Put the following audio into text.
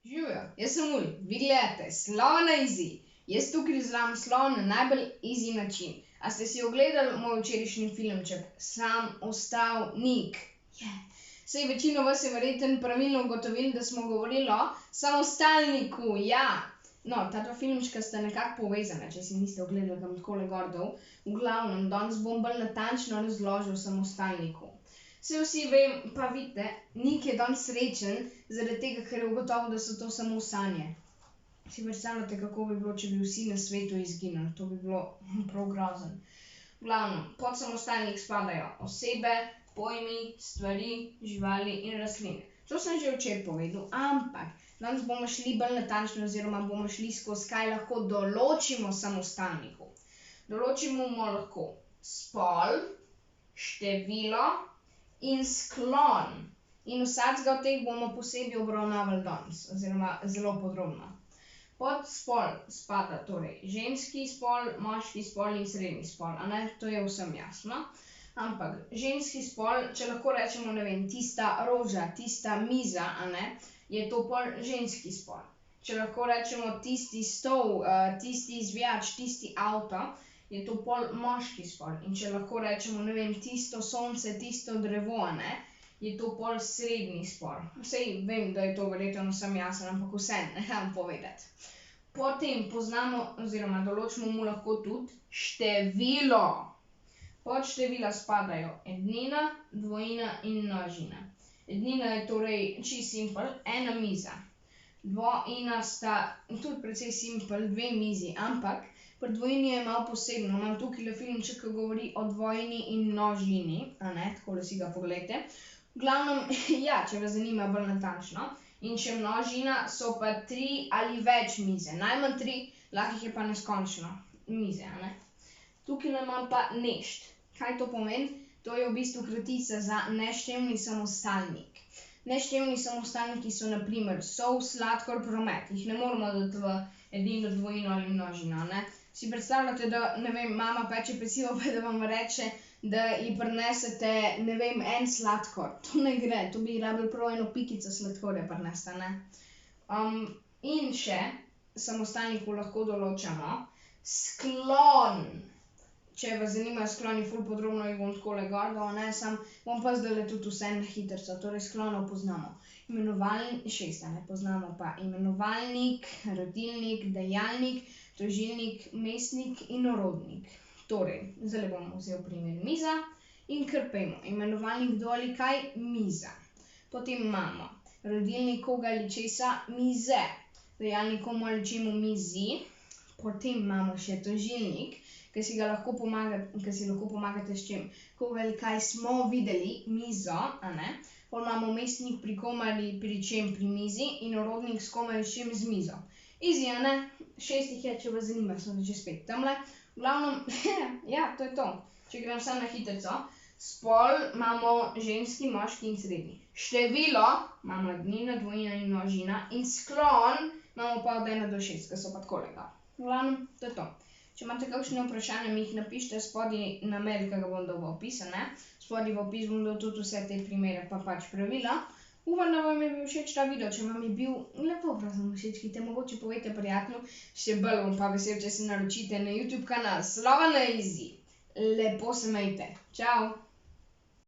Živijo, jaz sem Uli, vi gledate Slova na Easy. Jaz tukaj izvajam slov na najbolj easy način. A ste si ogledali moj včerajšnji filmček Sam ostal Nik? Saj večina vas je verjetno pravilno ugotovili, da smo govorili o samostalniku, ja. No, ta dva filmčka sta nekako povezana, če si niste ogledali, ga bom takole gor dal. V glavnem, danes bom bolj natančno razložil o samostalniku. Saj vsi vem, pa vidite, Nik je danes srečen, zaradi tega, ker je ugotovil, da so to samo sanje. Si predstavljate, kako bi bilo, če bi vsi na svetu izginili? To bi bilo prav grozno. V glavnem, pod samostalnik spadajo osebe, pojmi, stvari, živali in rastline. To sem že včeraj povedal, ampak danes bomo šli bolj natančno oziroma bomo šli skozi, kaj lahko določimo samostalniku. Določimo mu lahko spol, število in sklon. In vsakega od teh bomo posebej obravnavali danes, oziroma zelo podrobno. Pod spol spada torej ženski spol, moški spol in srednji spol, a ne? To je vsem jasno. Ampak ženski spol, če lahko rečemo, ne vem, tista roža, tista miza, a ne, je to pol ženski spol. Če lahko rečemo tisti stol, tisti izvijač, tisti avto, je to pol moški spol. In če lahko rečemo, ne vem, tisto sonce, tisto drevo, a ne, je to pol srednji spol. Saj vem, da je to verjetno vsem jasno, ampak vseeno, ne dam povedati. Potem poznamo oziroma določimo mu lahko tudi število. Pod števila spadajo ednina, dvojina in množina. Ednina je torej čisto simpel, ena miza. Dvojina sta tudi precej simpel, dve mizi, ampak pri dvojini je malo posebno. Imam tukajle filmček, ki govori o dvojini in množini, a ne, takole si ga poglejte. V glavnem, ja, če vas zanima bolj natančno. In če množina, so pa 3 ali več mize. Najmanj 3, lahko jih je pa neskončno mize, a ne. Tukajle imam pa nešt. Kaj to pomeni? To je v bistvu kratica za neštevni samostalnik. Neštevni samostalniki so na primer sol, sladkor, promet. Jih ne moramo dati v edino, dvojino ali množino, a ne. Si predstavljate, da, ne vem, mama peče pecivo, pa da vam reče, da ji prinesete, ne vem, en sladkor. To ne gre, to bi rabili prav eno pikico sladkorja prinesti, a ne. In še samostalniku lahko določamo sklon. Če vas zanimajo skloni ful podrobno, jih bom takole gor dal, a ne, samo bom pa zdajle tudi vse na hitrico. Torej sklonov poznamo šest, a ne, poznamo pa imenovalnik, rodilnik, dejalnik, tožilnik, mestnik in rodnik. Torej, zdajle bom vzel primer miza in kar pojdimo. Imenovalnik kdo ali kaj, miza. Potem imamo rodilnik koga ali česa, mize. Dejalnik komu ali čemu, mizi. Potem imamo še tožilnik, ki si lahko pomagate s čim. Koga ali kaj smo videli, mizo, a ne. Pol imamo mestnik pri kom ali pri čem, pri mizi, in rodnik s kom ali s čim, z mizo. Easy, a ne? 6 jih je, če vas zanima, sem že spet tamle. V glavnem, ja, to je to. Če grem samo na hitrico. Spol imamo ženski, moški in srednji. Število imamo ednina, dvojina in množina. In sklon imamo pa od 1 do 6, ki so pa takole gor. V glavnem, to je to. Če imate kakšne vprašanja, mi jih napišite spodaj na mail, ki ga bom dal v opis, a ne. Spodaj v opis bom dal tudi vse te primere pa pač pravila. Upam, da vam je bil všeč ta video. Če vam je bil, lepo prosim všečkite, mogoče povejte prijatelju. Še bolj bom pa vesel, če se naročite na YouTube kanal Slova na Easy. Lepo se imejte. Čau!